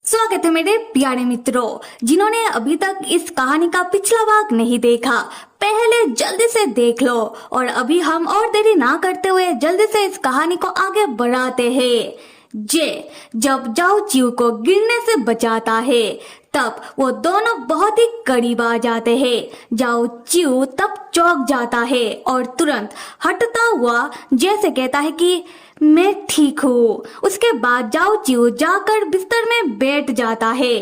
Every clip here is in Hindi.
स्वागत है मेरे प्यारे मित्रों, जिन्होंने अभी तक इस कहानी का पिछला भाग नहीं देखा, पहले जल्दी से देख लो। और अभी हम और देरी ना करते हुए जल्दी से इस कहानी को आगे बढ़ाते हैं। जब जाओ चिऊ को गिरने से बचाता है तब वो दोनों बहुत ही करीब आ जाते हैं। जाओ चिऊ तब चौंक जाता है और तुरंत हटता हुआ जैसे कहता है कि मैं ठीक हूँ। उसके बाद जाओ चिऊ जाकर बिस्तर में बैठ जाता है।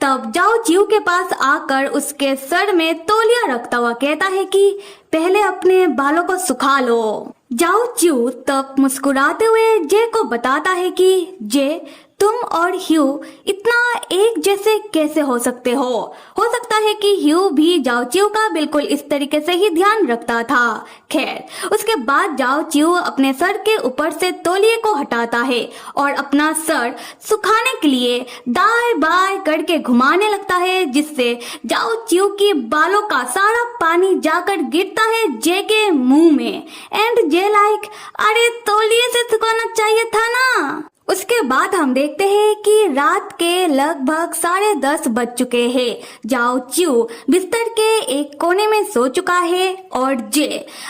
तब जाओ चिऊ के पास आकर उसके सर में तौलिया रखता हुआ कहता है कि पहले अपने बालों को सुखा लो। जाओ चिऊ तब मुस्कुराते हुए जे को बताता है कि तुम और ह्यू इतना एक जैसे कैसे हो सकते हो सकता है कि ह्यू भी जाओ चिऊ का बिल्कुल इस तरीके से ही ध्यान रखता था। खैर, उसके बाद जाओ चिऊ अपने सर के ऊपर से तौलिए को हटाता है और अपना सर सुखाने के लिए दाएं बाएं करके घुमाने लगता है, जिससे जाओ चिऊ की बालों का सारा पानी जाकर गिरता है जे के मुंह में। एंड जे लाइक, अरे तौलिए से सुखाना चाहिए था ना। उसके बाद हम देखते हैं कि रात के लगभग 10:30 बज चुके हैं। जाओ चिऊ बिस्तर के एक कोने में सो चुका है और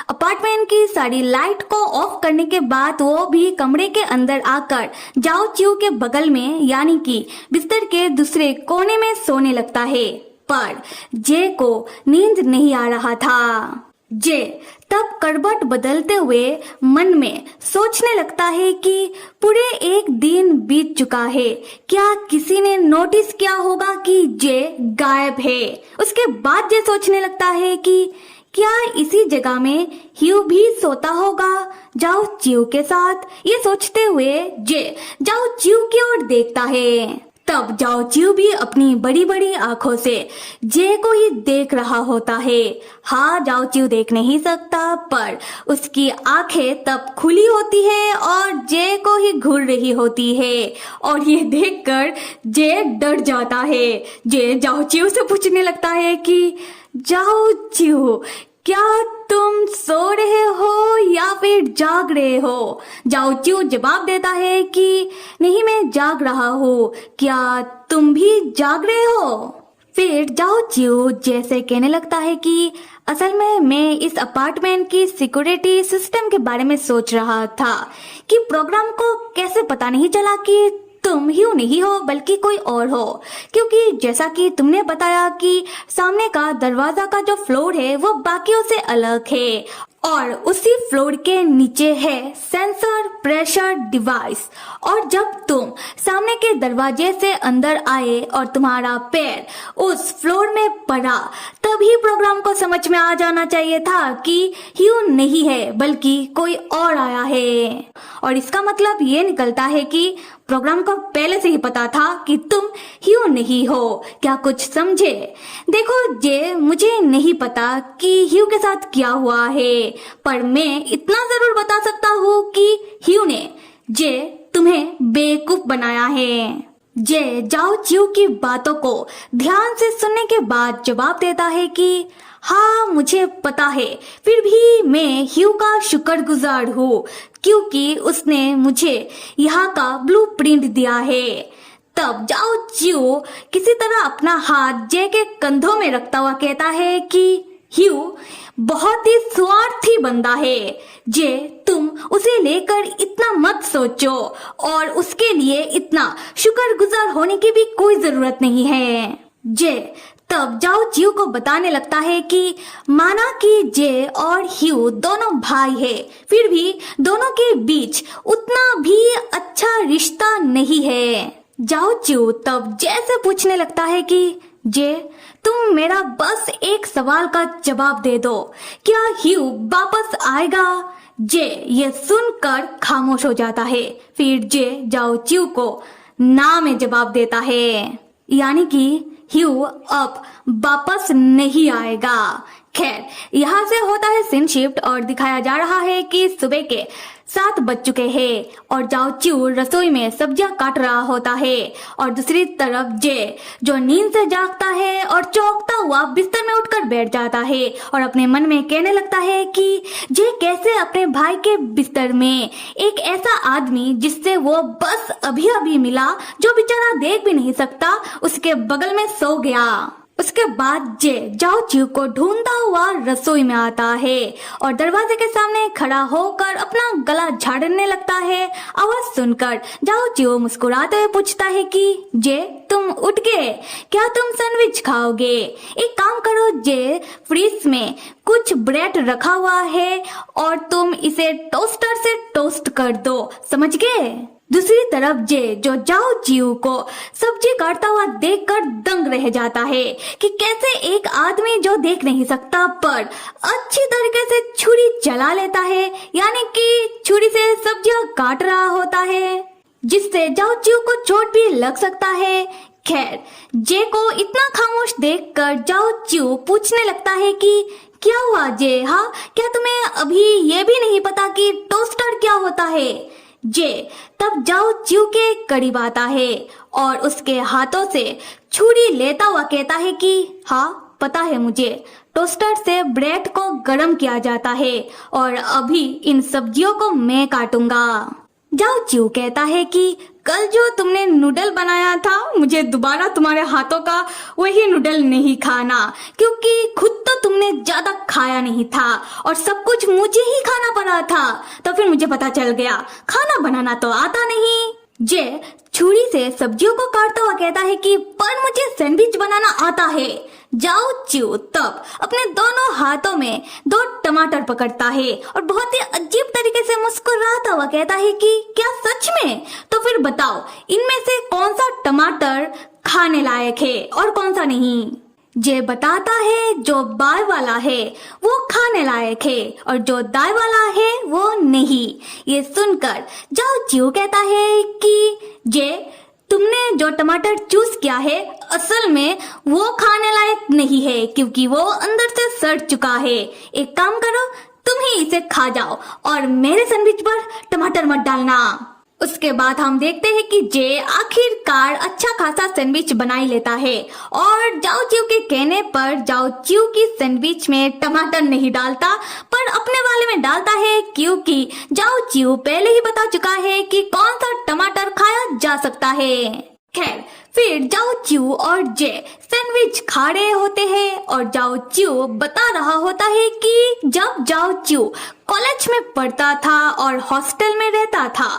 अपार्टमेंट की सारी लाइट को ऑफ करने के बाद वो भी कमरे के अंदर आकर जाओ चिऊ के बगल में यानी कि बिस्तर के दूसरे कोने में सोने लगता है। पर जे को नींद नहीं आ रहा था। तब करवट बदलते हुए मन में सोचने लगता है कि पूरे एक दिन बीत चुका है, क्या किसी ने नोटिस किया होगा कि जे गायब है। उसके बाद जे सोचने लगता है कि क्या इसी जगह में ह्यू भी सोता होगा जाओ चिऊ के साथ। ये सोचते हुए जे जाओ चिऊ की ओर देखता है। तब जाओ चिऊ भी अपनी बड़ी बड़ी आंखों से जे को ही देख रहा होता है। हाँ, जाओ चिऊ देख नहीं सकता, पर उसकी आंखें तब खुली होती है और जे को ही घूर रही होती है। और ये देखकर जे डर जाता है। जे जाओ चिऊ से पूछने लगता है कि जाओ चिऊ, क्या तुम सो रहे हो या फिर जाग रहे हो। जाओ चिऊ जवाब देता है कि नहीं, मैं जाग रहा हूँ, क्या तुम भी जाग रहे हो। फिर जाओ चिऊ जैसे कहने लगता है कि असल में मैं इस अपार्टमेंट की सिक्योरिटी सिस्टम के बारे में सोच रहा था कि प्रोग्राम को कैसे पता नहीं चला कि तुम ह्यू नहीं हो बल्कि कोई और हो, क्योंकि जैसा कि तुमने बताया कि सामने का दरवाजा का जो फ्लोर है वो बाकियों से अलग है और उसी फ्लोर के नीचे है सेंसर प्रेशर डिवाइस। और जब तुम सामने के दरवाजे से अंदर आए और तुम्हारा पैर उस फ्लोर में पड़ा, तभी प्रोग्राम को समझ में आ जाना चाहिए था कि ह्यू नहीं है बल्कि कोई और आया है। और इसका मतलब ये निकलता है कि प्रोग्राम को पहले से ही पता था कि तुम ह्यू नहीं हो। क्या कुछ समझे? देखो जे, मुझे नहीं पता कि ह्यू के साथ क्या हुआ है, पर मैं इतना जरूर बता सकता हूँ कि ह्यू ने तुम्हें बेवकूफ बनाया है। जाओ चिऊ की बातों को ध्यान से सुनने के बाद जवाब देता है कि हाँ, मुझे पता है, फिर भी मैं ह्यू का शुक्रगुजार हूँ क्योंकि उसने मुझे यहाँ का ब्लूप्रिंट दिया है। तब जाओ चिऊ किसी तरह अपना हाथ जे के कंधों में रखता हुआ कहता है कि ह्यू बहुत ही स्वार्थी बंदा है। तुम उसे लेकर इतना मत सोचो और उसके लिए इतना शुक्रगुजार होने की भी कोई जरूरत नहीं है। तब जाओ चिऊ को बताने लगता है कि माना कि जे और ह्यू दोनों भाई है, फिर भी दोनों के बीच उतना भी अच्छा रिश्ता नहीं है। जाओ चिऊ तब जैसे पूछने लगता है कि तुम मेरा बस एक सवाल का जवाब दे दो, क्या ह्यू वापस आएगा। ये सुनकर खामोश हो जाता है। फिर जाओ चिऊ को ना में जवाब देता है, यानी कि ह्यू अब वापस नहीं आएगा। खैर, यहाँ से होता है सीन शिफ्ट और दिखाया जा रहा है कि सुबह के 7 बज चुके हैं और जाओ चिऊ रसोई में सब्जियां काट रहा होता है और दूसरी तरफ जे जो नींद से जागता है और चौंकता हुआ बिस्तर में उठकर बैठ जाता है और अपने मन में कहने लगता है कि जे कैसे अपने भाई के बिस्तर में एक ऐसा आदमी जिससे वो बस अभी अभी मिला, जो बेचारा देख भी नहीं सकता, उसके बगल में सो गया। उसके बाद जे जाओ चिऊ को ढूंढता हुआ रसोई में आता है और दरवाजे के सामने खड़ा होकर अपना गला झाड़ने लगता है। आवाज सुनकर जाओ चिऊ मुस्कुराते हुए पूछता है कि जे तुम उठ गए, क्या तुम सैंडविच खाओगे? एक काम करो जे, फ्रिज में कुछ ब्रेड रखा हुआ है और तुम इसे टोस्टर से टोस्ट कर दो, समझ गए? दूसरी तरफ जे जो जाओ चिऊ को सब्जी काटता हुआ देखकर दंग रह जाता है कि कैसे एक आदमी जो देख नहीं सकता पर अच्छी तरीके से छुरी चला लेता है, यानी कि छुरी से सब्जियां काट रहा होता है, जिससे जाओ चिऊ को चोट भी लग सकता है। खैर, जे को इतना खामोश देखकर जाओ चिऊ पूछने लगता है कि क्या हुआ जे? हाँ, क्या तुम्हें अभी ये भी नहीं पता कि टोस्टर क्या होता है? जे तब जाओ चिऊ के करीब आता है और उसके हाथों से छुरी लेता हुआ कहता है कि हाँ पता है मुझे, टोस्टर से ब्रेड को गर्म किया जाता है और अभी इन सब्जियों को मैं काटूंगा। जाओ चिऊ कहता है कि कल जो तुमने नूडल बनाया था, मुझे दोबारा तुम्हारे हाथों का वही नूडल नहीं खाना, क्योंकि खुद तो तुमने ज्यादा खाया नहीं था और सब कुछ मुझे ही खाना पड़ा था। तो फिर मुझे पता चल गया खाना बनाना तो आता नहीं। जे छुरी से सब्जियों को काटता हुआ कहता है कि पर मुझे सैंडविच बनाना आता है। जाओ चिऊ तब अपने दोनों हाथों में 2 टमाटर पकड़ता है और बहुत ही अजीब तरीके से मुस्कुराता हुआ कहता है कि क्या सच में? तो फिर बताओ इनमें से कौन सा टमाटर खाने लायक है और कौन सा नहीं? जे बताता है जो बाल वाला है वो खाने लायक है और जो दाल वाला है वो नहीं। ये सुनकर जाओ चिऊ कहता है कि जे तुमने जो टमाटर चूज किया है असल में वो खाने लायक नहीं है, क्योंकि वो अंदर से सड़ चुका है। एक काम करो, तुम ही इसे खा जाओ और मेरे सैंडविच पर टमाटर मत डालना। उसके बाद हम देखते हैं कि जे आखिरकार अच्छा खासा सैंडविच बना ही लेता है और जाओ चिऊ के कहने पर जाओ चिऊ की सैंडविच में टमाटर नहीं डालता पर अपने वाले में डालता है, क्योंकि जाओ चिऊ पहले ही बता चुका है कि कौन सा टमाटर खाया जा सकता है। खैर, फिर जाओ चिऊ और जे सैंडविच खा रहे होते हैं और जाओ चिऊ बता रहा होता है कि जब जाओ चिऊ कॉलेज में पढ़ता था और हॉस्टल में रहता था,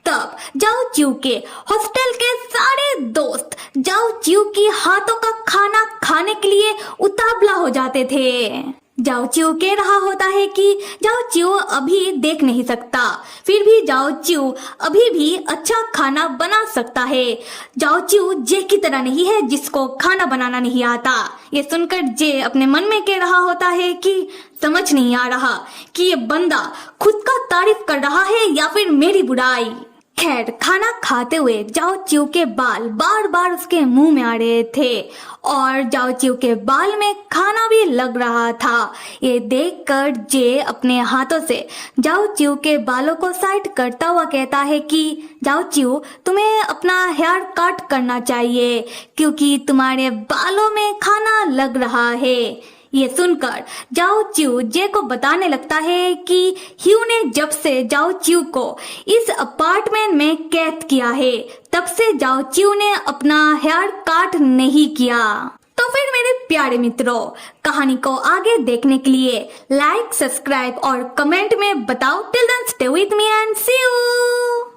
तब जाओ चिऊ के हॉस्टल के सारे दोस्त जाओ चिऊ की हाथों का खाना खाने के लिए उतावला हो जाते थे। जाओ चिऊ कह रहा होता है कि जाओ चिऊ अभी देख नहीं सकता, फिर भी जाओ चिऊ अभी भी अच्छा खाना बना सकता है। जाओ चिऊ जे की तरह नहीं है जिसको खाना बनाना नहीं आता। ये सुनकर जे अपने मन में कह रहा होता है कि समझ नहीं आ रहा कि ये बंदा खुद का तारीफ कर रहा है या फिर मेरी बुराई। खैर, खाना खाते हुए जाओ चिऊ के बाल बार बार उसके मुंह में आ रहे थे और जाओ चिऊ के बाल में खाना भी लग रहा था। ये देखकर जे अपने हाथों से जाओ चिऊ के बालों को साइड करता हुआ कहता है कि जाओ चिऊ तुम्हें अपना हेयर कट करना चाहिए, क्योंकि तुम्हारे बालों में खाना लग रहा है। ये सुनकर जाओ चिऊ जे को बताने लगता है कि ह्यू ने जब से जाओ चिऊ को इस अपार्टमेंट में कैद किया है तब से जाओ चिऊ ने अपना हेयर कट नहीं किया। तो फिर मेरे प्यारे मित्रों, कहानी को आगे देखने के लिए लाइक, सब्सक्राइब और कमेंट में बताओ। Till then stay with me and see you.